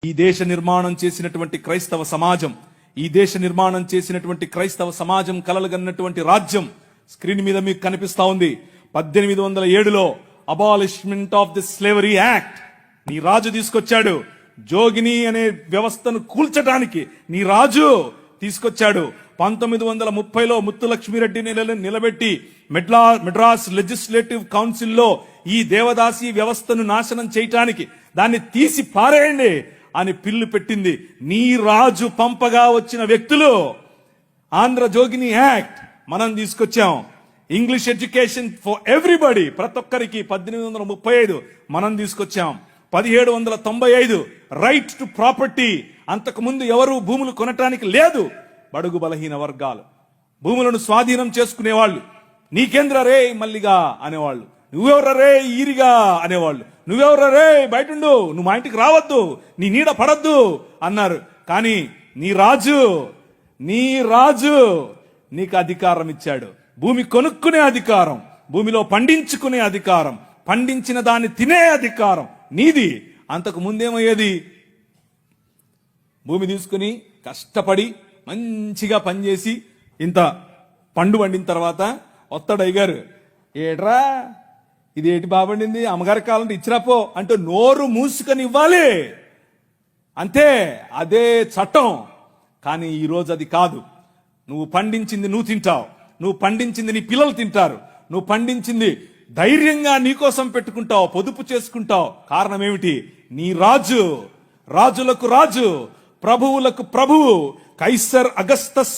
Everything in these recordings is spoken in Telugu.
ఈ దేశ నిర్మాణం చేసినటువంటి క్రైస్తవ సమాజం, ఈ దేశ నిర్మాణం చేసినటువంటి క్రైస్తవ సమాజం కలలుగన్నటువంటి రాజ్యం స్క్రీన్ మీద మీకు కనిపిస్తా ఉంది. 1807లో abolishment of the slavery act నీ రాజు తీసుకొచ్చాడు. జోగిని అనే వ్యవస్థను కూల్చడానికి నీ రాజు తీసుకొచ్చాడు. 1930లో ముత్తులక్ష్మిరెడ్డి నిలబెట్టి మెడ్రాస్ లెజిస్లేటివ్ కౌన్సిల్లో ఈ దేవదాసి వ్యవస్థను నాశనం చేయటానికి దాన్ని తీసి పారేయండి అని పిల్లు పెట్టింది. నీ రాజు పంపగా వచ్చిన వ్యక్తులు ఆంధ్ర జోగిని యాక్ట్ మనం తీసుకొచ్చాం. ఇంగ్లీష్ ఎడ్యుకేషన్ ఫర్ ఎవ్రీబడి, ప్రతి ఒక్కరికి 1835 మనం తీసుకొచ్చాం. 1795 రైట్ టు ప్రాపర్టీ, అంతకుముందు ఎవరు భూములు కొనటానికి లేదు. బడుగు బలహీన వర్గాలు భూములను స్వాధీనం చేసుకునేవాళ్ళు. నీకేంద్ర రే మల్లిగా అనేవాళ్ళు, నువ్వెవర రే ఈరిగా అనేవాళ్ళు, నువ్వెవర రే బయటుండు, నువ్వు మా ఇంటికి రావద్దు, నీ నీడ పడద్దు అన్నారు. కానీ నీ రాజు నీకు అధికారం ఇచ్చాడు. భూమి కొనుక్కునే అధికారం, భూమిలో పండించుకునే అధికారం, పండించిన దాన్ని తినే అధికారం నీది. అంతకు ముందేమయ్యేది, భూమి తీసుకుని కష్టపడి మంచిగా పనిచేసి ఇంత పండు వండిన తర్వాత వస్తాడు అయ్యగారు, ఏట్రా ఇది ఏటి బాబండింది, అమ్మగారి కాలంటే ఇచ్చిరాపో అంటే నోరు మూసుకొని ఇవ్వాలి అంతే. అదే చట్టం. కానీ ఈరోజు అది కాదు. నువ్వు పండించింది నువ్వు తింటావు, నువ్వు పండించింది నీ పిల్లలు తింటారు, నువ్వు పండించింది ధైర్యంగా నీకోసం పెట్టుకుంటావు, పొదుపు చేసుకుంటావు. కారణం ఏమిటి? నీ రాజు, రాజులకు రాజు, ప్రభువులకు ప్రభువు, కైసర్ అగస్తస్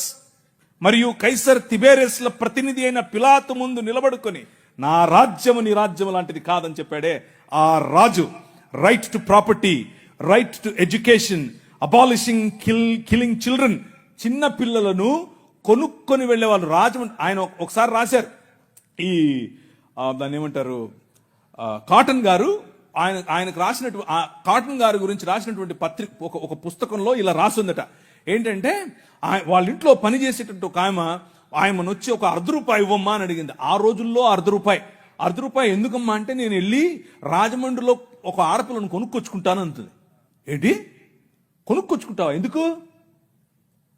మరియు కైసర్ తిబేరియస్ల ప్రతినిధి అయిన పిలాతు ముందు నిలబడుకొని నా రాజ్యము నీ రాజ్యము లాంటిది కాదని చెప్పాడే ఆ రాజు. Right to property, right to education, abolishing killing children, చిన్న పిల్లలను కొనుక్కొని వెళ్లేవాళ్ళు. ఆయన ఒకసారి రాశారు, ఈ దాన్ని ఏమంటారు, కాటన్ గారు ఆయనకు రాసినటువంటి కాటన్ గారి గురించి రాసినటువంటి పత్రిక ఒక పుస్తకంలో ఇలా రాసిందట. ఏంటంటే వాళ్ళ ఇంట్లో పనిచేసేటట్టు ఒక ఆయమను వచ్చి ఒక ₹1 ఇవ్వమ్మా అని అడిగింది. ఆ రోజుల్లో ₹1 ఎందుకమ్మా అంటే, నేను వెళ్ళి రాజమండ్రిలో ఒక ఆడపిల్లను కొనుక్కొచ్చుకుంటాను అంటుంది. ఏంటి కొనుక్కొచ్చుకుంటావా? ఎందుకు?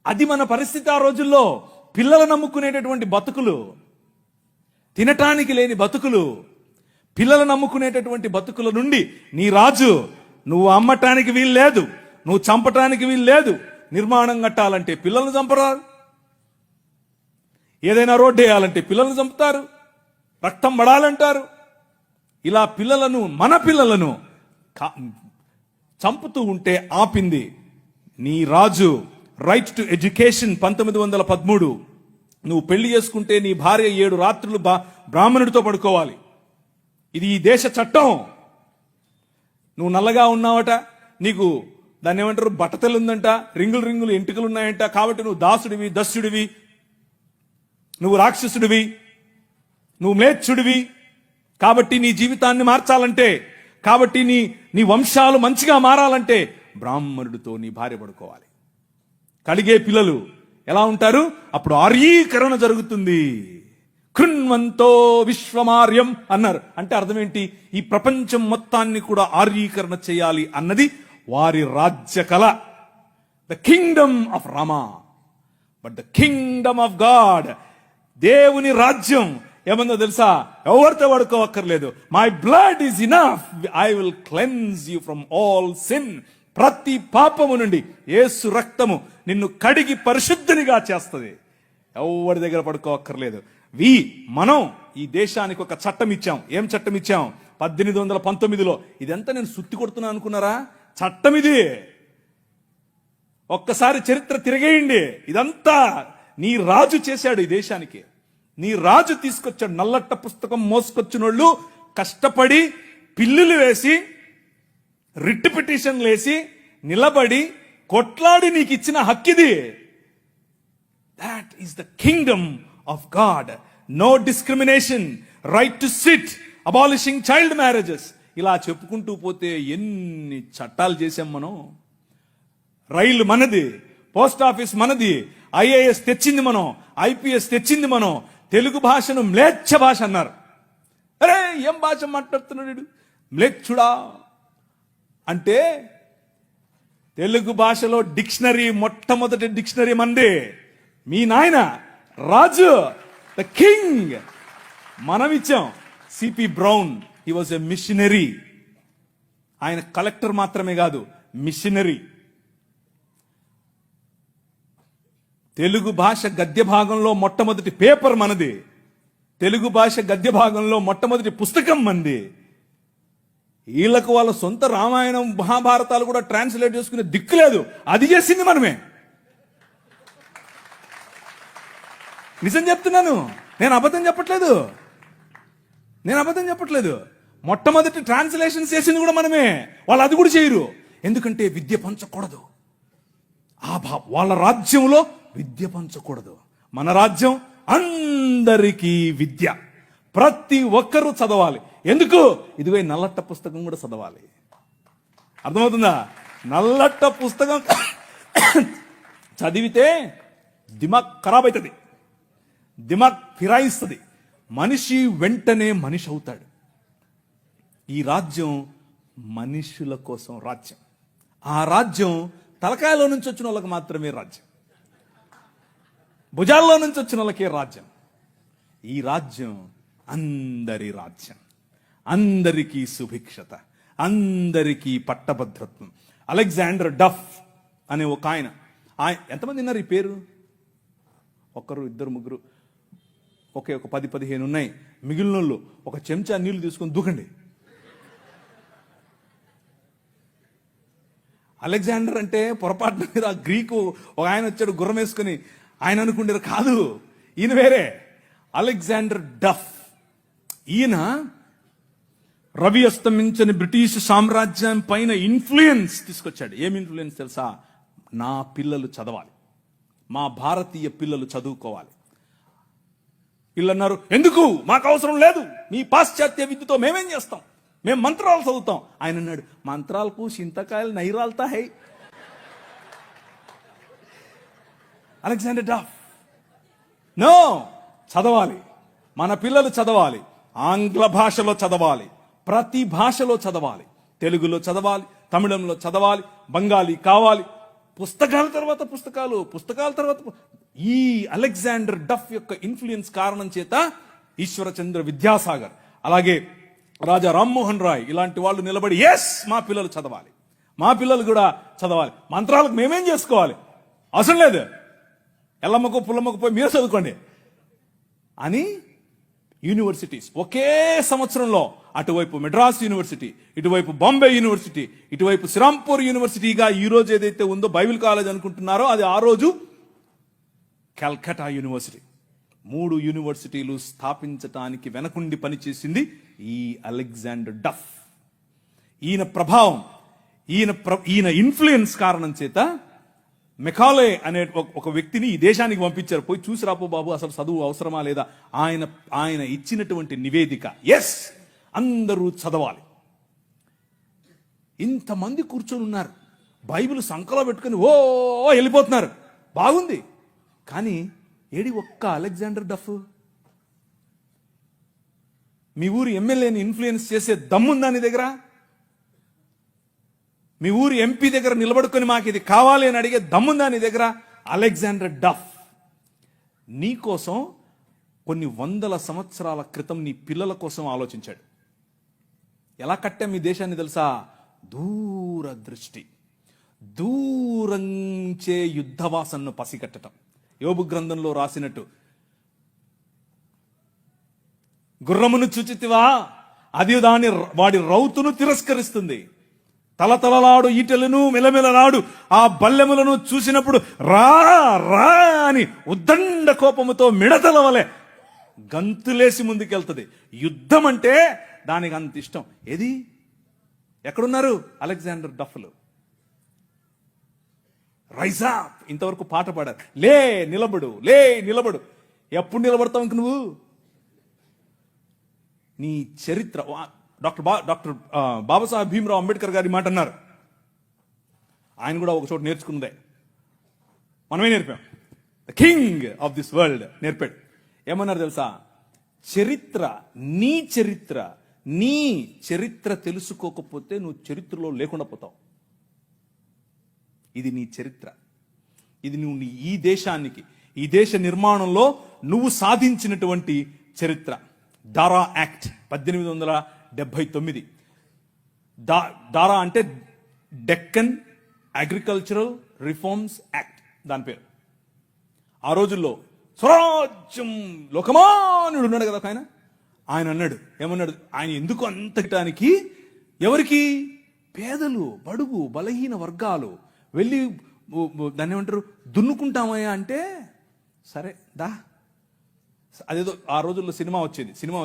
అది మన పరిస్థితి ఆ రోజుల్లో. పిల్లలు నమ్ముకునేటటువంటి బతుకులు, తినటానికి లేని బతుకులు, పిల్లలు నమ్ముకునేటటువంటి బతుకుల నుండి నీ రాజు, నువ్వు అమ్మటానికి వీలు లేదు, నువ్వు చంపటానికి వీలు లేదు. నిర్మాణం కట్టాలంటే పిల్లల్ని చంపరారు, ఏదైనా రోడ్డు వేయాలంటే పిల్లల్ని చంపుతారు, రక్తం పడాలంటారు. ఇలా పిల్లలను, మన పిల్లలను చంపుతూ ఉంటే ఆపింది నీ రాజు. Right to education 1913. నువ్వు పెళ్లి చేసుకుంటే నీ భార్య 7 రాత్రులు బ్రాహ్మణుడితో పడుకోవాలి. ఇది ఈ దేశ చట్టం. నువ్వు నల్లగా ఉన్నావట, నీకు దాన్ని ఏమంటారు బట్టతలు ఉందంట, రింగులు ఎంటుకలు ఉన్నాయంట, కాబట్టి నువ్వు దాసుడివి, దస్యుడివి, నువ్వు రాక్షసుడివి, నువ్వు మ్లేచ్ఛుడివి. కాబట్టి నీ జీవితాన్ని మార్చాలంటే, కాబట్టి నీ వంశాలు మంచిగా మారాలంటే బ్రాహ్మణుడితో నీ భార్య పడుకోవాలి. కలిగే పిల్లలు ఎలా ఉంటారు? అప్పుడు ఆర్యీకరణ జరుగుతుంది. కృణ్వంతో విశ్వమార్యం అన్నారు. అంటే అర్థం ఏంటి? ఈ ప్రపంచం మొత్తాన్ని కూడా ఆర్యీకరణ చేయాలి అన్నది వారి రాజ్య కళ. The kingdom of Rama, but the kingdom of God, దేవుని రాజ్యం ఏమన్నా తెలుసా? ఎవరితో పడుకోవక్కర్లేదు. My blood is enough, I will cleanse you from all sin. ప్రతి పాపము నుండి యేసు రక్తము నిన్ను కడిగి పరిశుద్ధునిగా చేస్తుంది. ఎవరి దగ్గర పడుకోవక్కర్లేదు. మనం ఈ దేశానికి ఒక చట్టం ఇచ్చాం. ఏం చట్టం ఇచ్చాం? 1819లో. ఇదంతా నేను సుత్తి కొడుతున్నా అనుకున్నారా? చట్టం ఇది. ఒక్కసారి చరిత్ర తిరిగేయండి. ఇదంతా నీ రాజు చేశాడు ఈ దేశానికి. నీ రాజు తీసుకొచ్చాడు. నల్లట్ట పుస్తకం మోసుకొచ్చినోళ్ళు కష్టపడి పిల్లులు వేసి, రిట్ పిటిషన్లు వేసి, నిలబడి కొట్లాడి నీకు ఇచ్చిన హక్కిది. That is the kingdom of God. No discrimination, right to sit, abolishing child marriages. ఇలా చెప్పుకుంటూ పోతే ఎన్ని చట్టాలు చేశాం మనం. రైలు మనది, పోస్ట్ ఆఫీస్ మనది, ఐఏఎస్ తెచ్చింది మనం, ఐపీఎస్ తెచ్చింది మనం. తెలుగు భాషను మ్లేచ్ఛ భాష అన్నారు. అరే ఏం భాష మాట్లాడుతున్నాడు మ్లేచ్ఛుడా అంటే తెలుగు భాషలో డిక్షనరీ, మొట్టమొదటి డిక్షనరీ మంది మీ నాయన రాజు, ద కింగ్. మనం ఇచ్చాం. CP brown, he was a machinery. ఆయన కలెక్టర్ మాత్రమే కాదు, మిషనరీ. తెలుగు భాష గద్య భాగంలో మొట్టమొదటి పేపర్ మనది. తెలుగు భాష గద్య భాగంలో మొట్టమొదటి పుస్తకం మంది. వీళ్ళకు వాళ్ళ సొంత రామాయణం, మహాభారతాలు కూడా ట్రాన్స్లేట్ చేసుకునే దిక్కు లేదు. అది చేసింది మనమే. నిజం చెప్తున్నాను, నేను అబద్ధం చెప్పట్లేదు. మొట్టమొదటి ట్రాన్స్లేషన్ చేసింది కూడా మనమే. వాళ్ళు అది కూడా చేయరు. ఎందుకంటే విద్య పంచకూడదు. వాళ్ళ రాజ్యంలో విద్య పంచకూడదు. మన రాజ్యం అందరికీ విద్య. ప్రతి ఒక్కరూ చదవాలి. ఎందుకు? ఇదిగో నల్లట్ట పుస్తకం కూడా చదవాలి. అర్థమవుతుందా? నల్లట్ట పుస్తకం చదివితే దిమాగ్ ఖరాబ్ అవుతుంది, దిమాగ్ ఫిరాయిస్తుంది. మనిషి వెంటనే మనిషి అవుతాడు. ఈ రాజ్యం మనుషుల కోసం రాజ్యం. ఆ రాజ్యం తలకాయలో నుంచి వచ్చిన వాళ్ళకి మాత్రమే రాజ్యం, భుజాల్లో నుంచి వచ్చిన వాళ్ళకే రాజ్యం. ఈ రాజ్యం అందరి రాజ్యం, అందరికీ సుభిక్షత, అందరికీ పట్టభద్రత్వం. అలెగ్జాండర్ డఫ్ అనే ఒక ఆయన, ఎంతమంది ఉన్నారు ఈ పేరు? ఒకరు, ఇద్దరు, ముగ్గురు, ఒక 10-15 ఉన్నాయి. మిగిలిన వాళ్ళు ఒక చెంచా నీళ్లు తీసుకొని దూకండి. అలెగ్జాండర్ అంటే పొరపాటున మీద గ్రీకు ఒక ఆయన వచ్చాడు గుర్రం వేసుకుని, ఆయన అనుకుంటారు కాదు, ఈయన వేరే. అలెగ్జాండర్ డఫ్. ఈయన రవి అస్తమించని బ్రిటిష్ సామ్రాజ్యం పైన ఇన్ఫ్లుయెన్స్ తీసుకొచ్చాడు. ఏం ఇన్ఫ్లుయెన్స్ తెలుసా? నా పిల్లలు చదవాలి, మా భారతీయ పిల్లలు చదువుకోవాలి. వీళ్ళు అన్నారు, ఎందుకు, మాకు అవసరం లేదు, మీ పాశ్చాత్య విద్యతో మేమేం చేస్తాం, మేము మంత్రాలు చదువుతాం. ఆయన అన్నాడు, మంత్రాలకు చింతకాయలు నైరాల్తా హై. అలెగ్జాండర్ డఫ్, నో, చదవాలి, మన పిల్లలు చదవాలి, ఆంగ్ల భాషలో చదవాలి, ప్రతి భాషలో చదవాలి, తెలుగులో చదవాలి, తమిళంలో చదవాలి, బెంగాలీ కావాలి, పుస్తకాల తర్వాత పుస్తకాలు, పుస్తకాల తర్వాత. ఈ అలెగ్జాండర్ డఫ్ యొక్క ఇన్ఫ్లుయెన్స్ కారణం చేత ఈశ్వరచంద్ర విద్యాసాగర్, అలాగే రాజా రామ్మోహన్ రాయ్ ఇలాంటి వాళ్ళు నిలబడి, ఎస్, మా పిల్లలు చదవాలి, మా పిల్లలు కూడా చదవాలి, మంత్రాలకు మేమేం చేసుకోవాలి, అవసరం లేదు, ఎల్లమ్మకు పుల్లమ్మకు పోయి మీరు చదువుకోండి అని యూనివర్సిటీస్ ఒకే సంవత్సరంలో, అటువైపు మెడ్రాస్ యూనివర్సిటీ, ఇటువైపు బాంబే యూనివర్సిటీ, ఇటువైపు శ్రీరాంపూర్ యూనివర్సిటీగా ఈ రోజు ఏదైతే ఉందో బైబిల్ కాలేజ్ అనుకుంటున్నారో అది ఆ రోజు కల్కటా యూనివర్సిటీ. 3 యూనివర్సిటీలు స్థాపించటానికి వెనకుండి పనిచేసింది ఈ అలెగ్జాండర్ డఫ్. ఈయన ప్రభావం, ఈయన ఇన్ఫ్లుయెన్స్ కారణం చేత మెకాలే అనే ఒక వ్యక్తిని ఈ దేశానికి పంపించారు. పోయి చూసి రాపో బాబు, అసలు చదువు అవసరమా లేదా. ఆయన ఇచ్చినటువంటి నివేదిక, ఎస్, అందరూ చదవాలి. ఇంతమంది కూర్చొని ఉన్నారు, బైబిల్ సంకలో పెట్టుకుని ఓ వెళ్ళిపోతున్నారు, బాగుంది. కానీ ఏడి ఒక్క అలెగ్జాండర్ డఫ్? మీ ఊరి ఎమ్మెల్యేని ఇన్ఫ్లుయెన్స్ చేసే దమ్ముందా నీ దగ్గర? మీ ఊరి ఎంపీ దగ్గర నిలబడుకొని మాకు ఇది కావాలి అని అడిగే దమ్ముందా నీ దగ్గర? అలెగ్జాండర్ డఫ్ నీ కోసం కొన్ని 100 సంవత్సరాల క్రితం నీ పిల్లల కోసం ఆలోచించాడు. ఎలా కట్టాం మీ దేశాన్ని తెలుసా? దూరదృష్టి, దూరంచే యుద్ధవాసనను పసిగట్టడం. యోబు గ్రంథంలో రాసినట్టు, గుర్రమును చూచితివా, అది వాడి రౌతును తిరస్కరిస్తుంది, తలతలలాడు ఈటెలను మెలమెలలాడు ఆ బల్లెములను చూసినప్పుడు రా రా అని ఉద్దండ కోపముతో మిడతల వలె గంతులేసి ముందుకెళ్తుంది. యుద్ధం అంటే దానికి అంత ఇష్టం. ఏది, ఎక్కడున్నారు అలెగ్జాండర్ డఫ్లు? రైజ్ అప్, ఇంతవరకు పాట పాడారు. లే నిలబడు, లే నిలబడు. ఎప్పుడు నిలబడతావు ఇంక నువ్వు? నీ చరిత్ర. డాక్టర్ బాబాసాహెబ్ భీమ్రావ్ అంబేద్కర్ గారి మాట అన్నారు. ఆయన కూడా ఒక చోట నేర్చుకున్నదే, మనమే నేర్పాం. The king of this world నేర్పాడు. ఏమన్నారు తెలుసా? చరిత్ర, నీ చరిత్ర తెలుసుకోకపోతే నువ్వు చరిత్రలో లేకుండా పోతావు. ఇది నీ చరిత్ర. ఇది నువ్వు ఈ దేశానికి, ఈ దేశ నిర్మాణంలో నువ్వు సాధించినటువంటి చరిత్ర. దారా యాక్ట్ 1879. దారా అంటే డెక్కన్ అగ్రికల్చరల్ రిఫార్మ్స్ యాక్ట్, దాని పేరు. ఆ రోజుల్లో స్వరాజ్యం లోకమానుడు ఉన్నాడు కదా ఆయన అన్నాడు, ఏమన్నాడు, ఆయన ఎందుకు అంతటానికి, ఎవరికి? పేదలు, బడుగు, బలహీన వర్గాలు వెళ్ళి దాన్ని ఏమంటారు, దున్నుకుంటామయ్యా అంటే, సరే దా. అదేదో ఆ రోజుల్లో సినిమా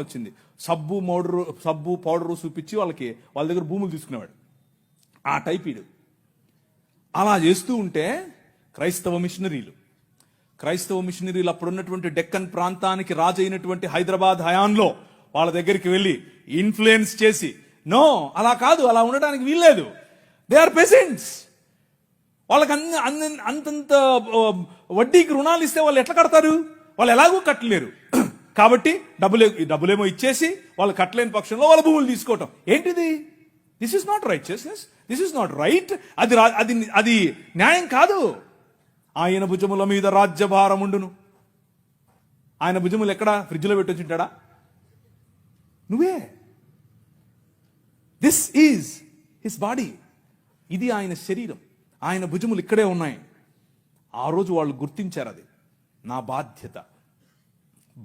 వచ్చింది, సబ్బు పౌడరు చూపించి వాళ్ళ దగ్గర భూములు తీసుకునేవాడు. ఆ టైప్ ఇడు. అలా చేస్తూ ఉంటే క్రైస్తవ మిషనరీలు అప్పుడున్నటువంటి డెక్కన్ ప్రాంతానికి రాజు అయినటువంటి హైదరాబాద్ హయాంలో వాళ్ళ దగ్గరికి వెళ్ళి ఇన్ఫ్లుయెన్స్ చేసి, నో అలా కాదు, అలా ఉండడానికి వీల్లేదు, దే ఆర్ పెసెంట్స్, వాళ్ళకి అంతంత వడ్డీకి రుణాలు ఇస్తే వాళ్ళు ఎట్లా కడతారు, వాళ్ళు ఎలాగూ కట్టలేరు. కాబట్టి డబ్బులేమో ఇచ్చేసి వాళ్ళు కట్టలేని పక్షంలో వాళ్ళ భూములు తీసుకోవటం ఏంటిది? This is not righteousness, this is not right. అది న్యాయం కాదు. ఆయన భుజముల మీద రాజ్యభారముండును. ఆయన భుజములు ఎక్కడ? ఫ్రిడ్జ్లో పెట్టొచ్చుంటాడా? నువ్వే. This is his body. ఇది ఆయన శరీరం, ఆయన భుజములు ఇక్కడే ఉన్నాయి. ఆ రోజు వాళ్ళు గుర్తించారు, అది నా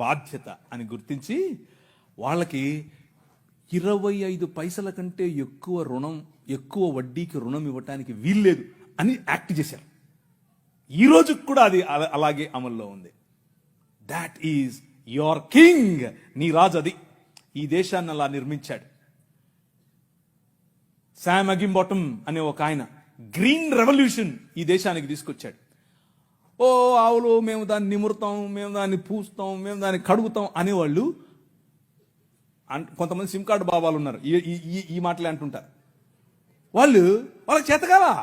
బాధ్యత అని గుర్తించి వాళ్ళకి 25 పైసల కంటే ఎక్కువ వడ్డీకి రుణం ఇవ్వటానికి వీల్లేదు అని యాక్ట్ చేశారు. ఈ రోజు కూడా అది అలాగే అమల్లో ఉంది. That is your king. నీ రాజు అది. ఈ దేశాన్ని అలా నిర్మించాడు. శామ్ అగింబాటమ్ అనే ఒక ఆయన గ్రీన్ రెవల్యూషన్ ఈ దేశానికి తీసుకొచ్చాడు. ఓ ఆవులు, మేము దాన్ని నిమురుతాం, మేము దాన్ని పూస్తాం, మేము దాన్ని కడుగుతాం అనేవాళ్ళు. కొంతమంది సిమ్ కార్డు బాబాలు ఉన్నారు, ఈ మాటలే అంటుంటారు. వాళ్ళకి చేతకాలా?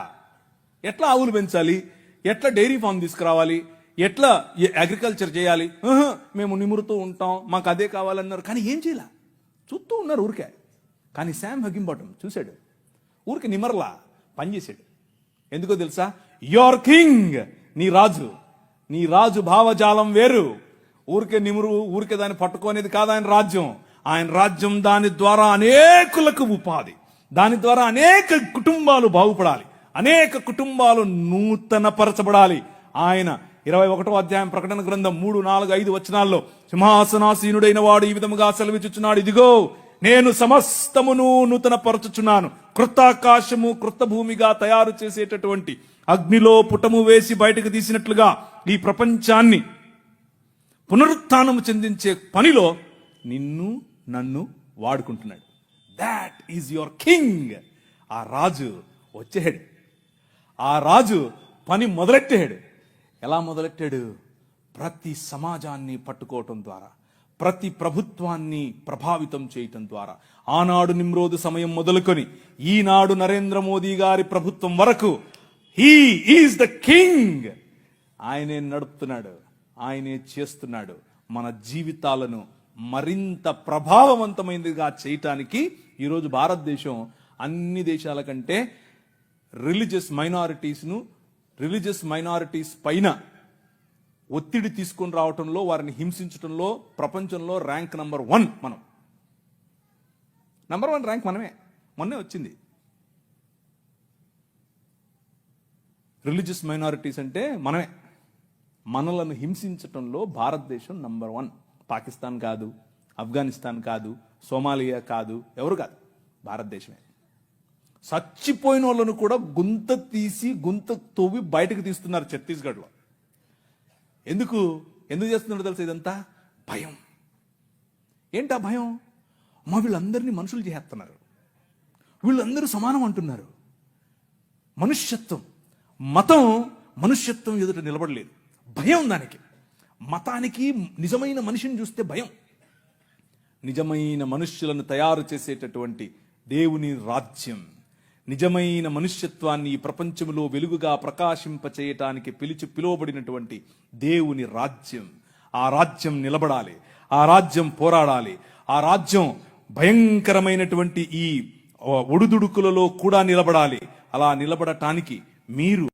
ఎట్లా ఆవులు పెంచాలి, ఎట్లా డైరీ ఫామ్ తీసుకురావాలి, ఎట్లా అగ్రికల్చర్ చేయాలి, మేము నిమురుతూ ఉంటాం, మాకు అదే కావాలన్నారు. కానీ ఏం చేయాల, చూస్తూ ఉన్నారు ఊరికే. కానీ శామ్ అగింబాటమ్ చూశాడు, ఊరికి నిమరలా పనిచేశాడు. ఎందుకో తెలుసా? యువర్ కింగ్, నీ రాజు భావజాలం వేరు. ఊరికే ఊరికే దాన్ని పట్టుకోనేది కాదు ఆయన రాజ్యం. దాని ద్వారా అనేకులకు ఉపాధి, దాని ద్వారా అనేక కుటుంబాలు బాగుపడాలి, అనేక కుటుంబాలు నూతనపరచబడాలి. ఆయన 21వ అధ్యాయం ప్రకటన గ్రంథం 3, 4, 5 వచనాల్లో సింహాసనాసీనుడైన వాడు ఈ విధముగా సెలవిచ్చుచున్నాడు, ఇదిగో నేను సమస్తమును నూతనపరచుచున్నాను. క్రొత్త ఆకాశము క్రొత్త భూమిగా తయారు చేసేటటువంటి, అగ్నిలో పుటము వేసి బయటకు తీసినట్లుగా ఈ ప్రపంచాన్ని పునరుత్థానము చెందించే పనిలో నిన్ను నన్ను వాడుకుంటున్నాడు. That is your king. ఆ రాజు వచ్చాడు, ఆ రాజు పని మొదలెట్టాడు. ఎలా మొదలెట్టాడు? ప్రతి సమాజాన్ని పట్టుకోవటం ద్వారా, ప్రతి ప్రభుత్వాన్ని ప్రభావితం చేయటం ద్వారా. ఆనాడు నిమ్రోదు సమయం మొదలుకొని ఈనాడు నరేంద్ర మోదీ గారి ప్రభుత్వం వరకు హీ ఈజ్ ద కింగ్. ఆయనే నడుపుతున్నాడు, ఆయనే చేస్తున్నాడు. మన జీవితాలను మరింత ప్రభావవంతమైనదిగా చేయటానికి ఈరోజు భారతదేశం అన్ని దేశాల కంటే రిలీజియస్ మైనారిటీస్ పైన ఒత్తిడి తీసుకొని రావటంలో, వారిని హింసించడంలో ప్రపంచంలో ర్యాంక్ నంబర్ 1 మనం. నంబర్ 1 ర్యాంక్ మనమే. మొన్నే వచ్చింది. రిలీజియస్ మైనారిటీస్ అంటే మనమే. మనలను హింసించటంలో భారతదేశం నంబర్ 1. పాకిస్తాన్ కాదు, ఆఫ్ఘనిస్తాన్ కాదు, సోమాలియా కాదు, ఎవరు కాదు, భారతదేశమే. చచ్చిపోయిన వాళ్ళను కూడా గుంత తవ్వి బయటకు తీస్తున్నారు ఛత్తీస్గఢ్లో. ఎందుకు చేస్తున్నారో తెలుసా? ఇదంతా భయం. ఏంటా భయం? వీళ్ళందరినీ మనుషులు చేస్తున్నారు, వీళ్ళందరూ సమానం అంటున్నారు. మనుష్యత్వం, మతం మనుష్యత్వం ఎదుట నిలబడలేదు. భయం దానికి. మతానికి నిజమైన మనిషిని చూస్తే భయం. నిజమైన మనుష్యులను తయారు చేసేటటువంటి దేవుని రాజ్యం, నిజమైన మనుష్యత్వాన్ని ఈ ప్రపంచంలో వెలుగుగా ప్రకాశింపచేయటానికి పిలువబడినటువంటి దేవుని రాజ్యం. ఆ రాజ్యం నిలబడాలి, ఆ రాజ్యం పోరాడాలి, ఆ రాజ్యం భయంకరమైనటువంటి ఈ ఒడుదుడుకులలో కూడా నిలబడాలి. అలా నిలబడటానికి మీరు